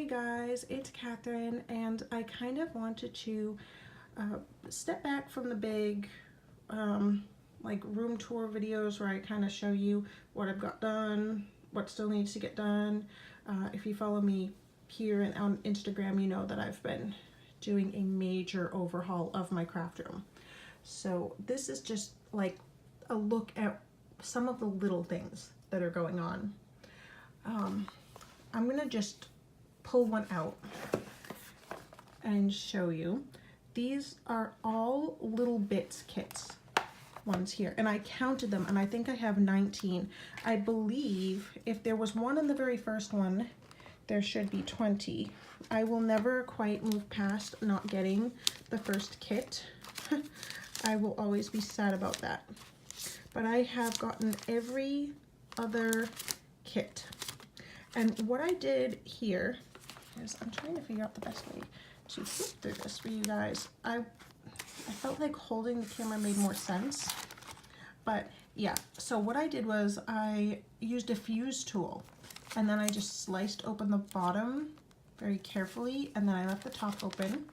Hey guys, it's Catherine, and I kind of wanted to step back from the big like room tour videos where I kind of show you what I've got done, what still needs to get done. If you follow me here and on Instagram, you know that I've been doing a major overhaul of my craft room. So this is just like a look at some of the little things that are going on. I'm gonna just pull one out and show you. These are all little bits kits ones here, and I counted them and I think I have 19. I believe if there was one in the very first one, there should be 20. I will never quite move past not getting the first kit. I will always be sad about that. But I have gotten every other kit. And what I did here is, I'm trying to figure out the best way to flip through this for you guys. I felt like holding the camera made more sense. But yeah, so what I did was I used a fuse tool, and then I just sliced open the bottom very carefully, and then I left the top open.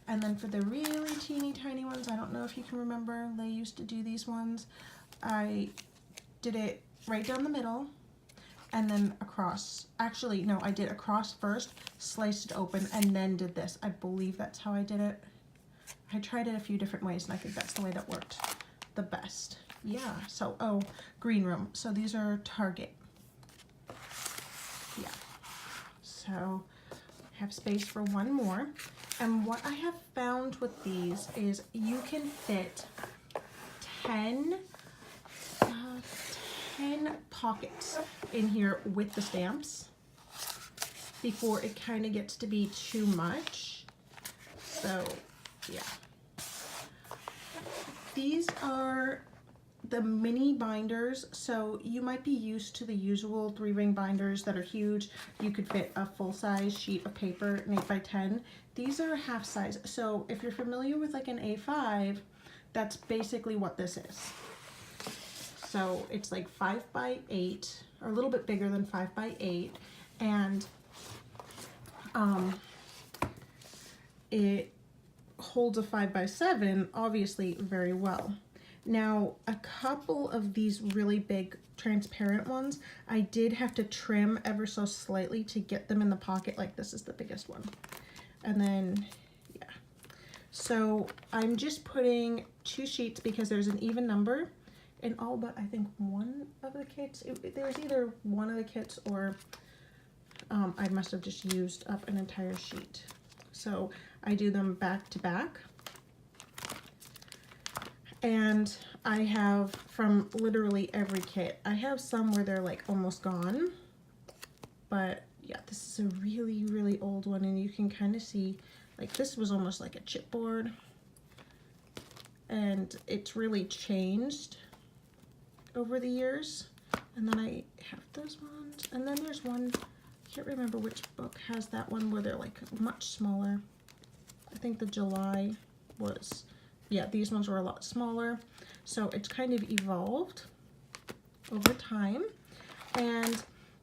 And then for the really teeny tiny ones, I don't know if you can remember, they used to do these ones. I did it right down the middle and then across. Actually, no, I did across first, sliced it open, and then did this. I believe that's how I did it. I tried it a few different ways, and I think that's the way that worked the best. Yeah, so, oh, green room. So these are Target. Yeah. So I have space for one more. And what I have found with these is you can fit 10 pockets in here with the stamps before it kind of gets to be too much. So yeah, these are the mini binders. So you might be used to the usual 3-ring binders that are huge. You could fit a full-size sheet of paper, an 8x10. These are half size. So if you're familiar with like an A5, that's basically what this is. So it's like 5x8, or a little bit bigger than 5x8, and it holds a 5x7 obviously very well. Now, a couple of these really big transparent ones, I did have to trim ever so slightly to get them in the pocket. Like this is the biggest one. And then, yeah. So I'm just putting 2 sheets because there's an even number in all but I think one of the kits. There was either one of the kits or I must have just used up an entire sheet. So I do them back to back. And I have from literally every kit. I have some where they're like almost gone. But yeah, this is a really, really old one, and you can kind of see like this was almost like a chipboard. And it's really changed over the years. And then I have those ones, and then there's one, I can't remember which book has that one where they're like much smaller. I think the July was, yeah, these ones were a lot smaller. So it's kind of evolved over time. And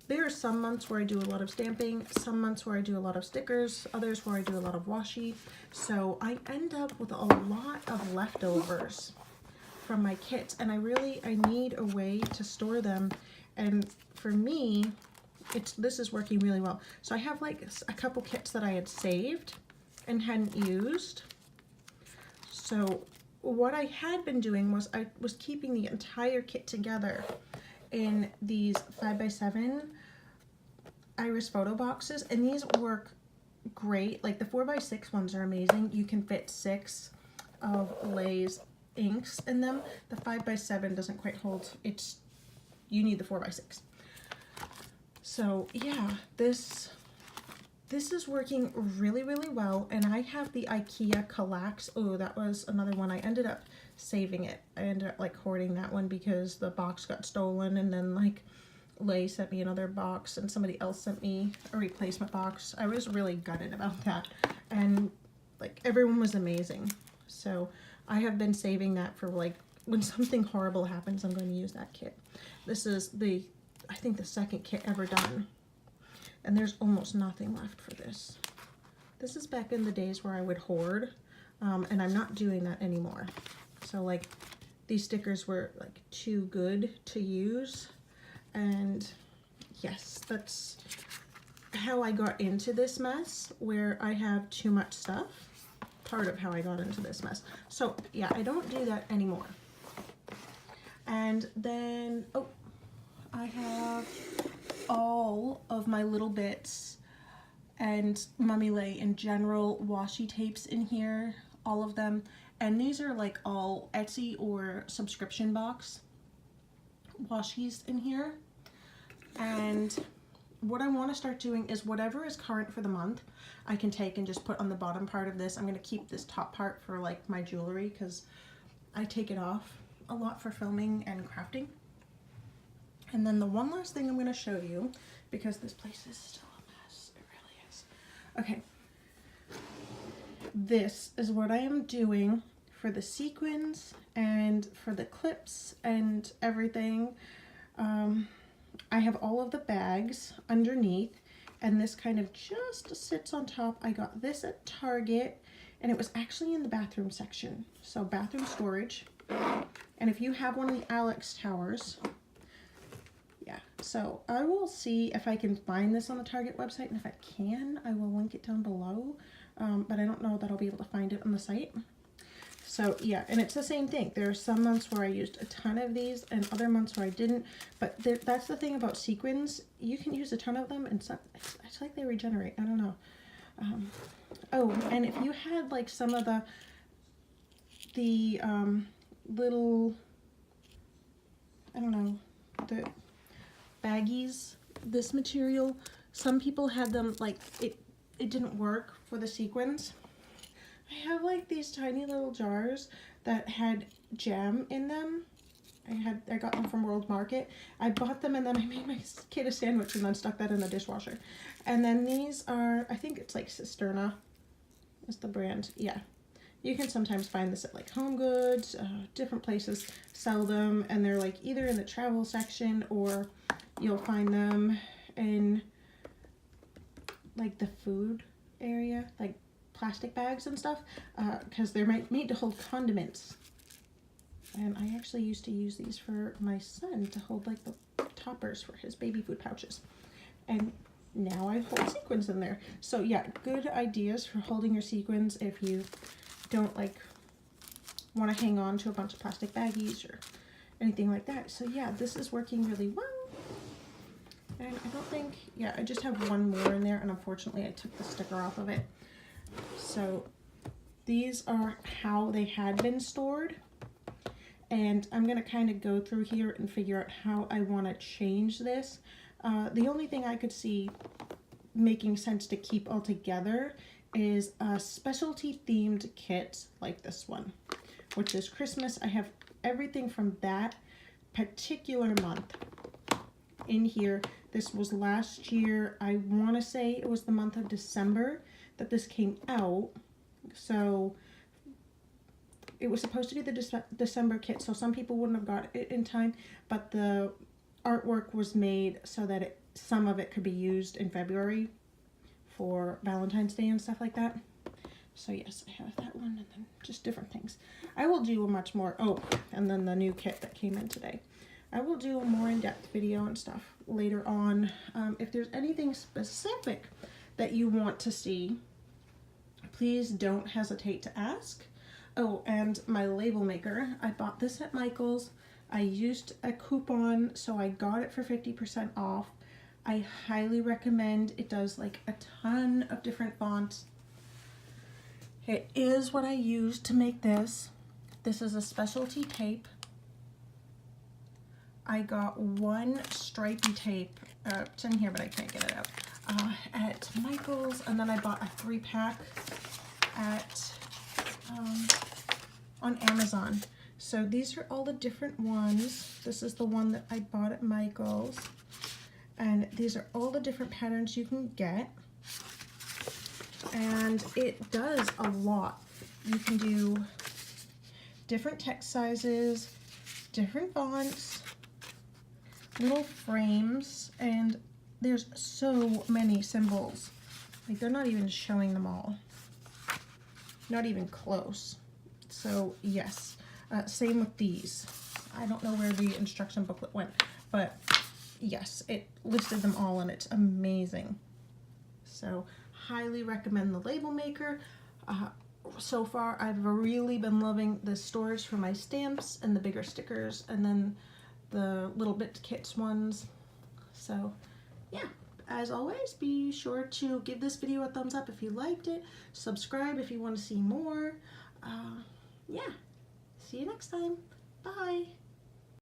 there are some months where I do a lot of stamping, some months where I do a lot of stickers, others where I do a lot of washi. So I end up with a lot of leftovers from my kits, and I need a way to store them. And for me, this is working really well. So I have like a couple kits that I had saved and hadn't used. So what I had been doing was I was keeping the entire kit together in these 5x7 iris photo boxes, and these work great. Like the 4x6 ones are amazing. You can fit 6 of Lay's inks in them. The 5x7 doesn't quite hold. You need the 4x6. So yeah, this is working really, really well. And I have the IKEA Kallax. Oh, that was another one. I ended up saving it. I ended up like hoarding that one because the box got stolen, and then like Lay sent me another box and somebody else sent me a replacement box. I was really gutted about that, and like everyone was amazing. So I have been saving that for like when something horrible happens, I'm going to use that kit. This is I think the second kit ever done. and there's almost nothing left for this. This is back in the days where I would hoard, and I'm not doing that anymore. So like these stickers were like too good to use, and yes, that's how I got into this mess where I have too much stuff. Part of how I got into this mess. So yeah, I don't do that anymore. And then, oh, I have all of my little bits and Mummy Lay in general washi tapes in here, all of them. And these are like all Etsy or subscription box washies in here. And what I want to start doing is whatever is current for the month, I can take and just put on the bottom part of this. I'm going to keep this top part for like my jewelry because I take it off a lot for filming and crafting. And then the one last thing I'm going to show you, because this place is still a mess, it really is. Okay, this is what I am doing for the sequins and for the clips and everything. I have all of the bags underneath, and this kind of just sits on top. I got this at Target, and it was actually in the bathroom section, so bathroom storage. And if you have one of the Alex towers, yeah, so I will see if I can find this on the Target website, and if I can, I will link it down below, but I don't know that I'll be able to find it on the site. So yeah, and it's the same thing. There are some months where I used a ton of these and other months where I didn't, but that's the thing about sequins. You can use a ton of them, and some, it's like they regenerate. I don't know. Oh, and if you had like some of the little, I don't know, the baggies, this material, some people had them like it didn't work for the sequins. I have like these tiny little jars that had jam in them. I got them from World Market. I bought them and then I made my kid a sandwich and then stuck that in the dishwasher. And then these are, I think it's like Cisterna is the brand. Yeah. You can sometimes find this at like Home Goods, different places sell them, and they're like either in the travel section or you'll find them in like the food area, like plastic bags and stuff, because they're made to hold condiments. And I actually used to use these for my son to hold like the toppers for his baby food pouches. And now I hold sequins in there. So yeah, good ideas for holding your sequins if you don't like want to hang on to a bunch of plastic baggies or anything like that. So yeah, this is working really well. And I don't think, yeah, I just have one more in there, and unfortunately I took the sticker off of it. So these are how they had been stored, and I'm going to kind of go through here and figure out how I want to change this. The only thing I could see making sense to keep all together is a specialty themed kit like this one, which is Christmas. I have everything from that particular month in here. This was last year. I want to say it was the month of December that this came out. So it was supposed to be the December kit, so some people wouldn't have got it in time, but the artwork was made so that some of it could be used in February for Valentine's Day and stuff like that. So yes, I have that one, and then just different things. I will do a much more, oh, and then the new kit that came in today. I will do a more in-depth video and stuff later on. If there's anything specific that you want to see, please don't hesitate to ask. Oh, and my label maker, I bought this at Michael's. I used a coupon, so I got it for 50% off. I highly recommend. It does like a ton of different fonts. It is what I used to make this. This is a specialty tape. I got one stripey tape, it's in here but I can't get it out, at Michael's, and then I bought a 3-pack at on Amazon. So these are all the different ones. This is the one that I bought at Michael's, and these are all the different patterns you can get, and it does a lot. You can do different text sizes, different fonts, little frames, and there's so many symbols. Like, they're not even showing them all. Not even close. So, yes. Same with these. I don't know where the instruction booklet went, but yes, it listed them all and it's amazing. So, highly recommend the label maker. So far, I've really been loving the storage for my stamps and the bigger stickers, and then the little bit kits ones. So, yeah. As always, be sure to give this video a thumbs up if you liked it. Subscribe if you want to see more. Yeah. See you next time. Bye.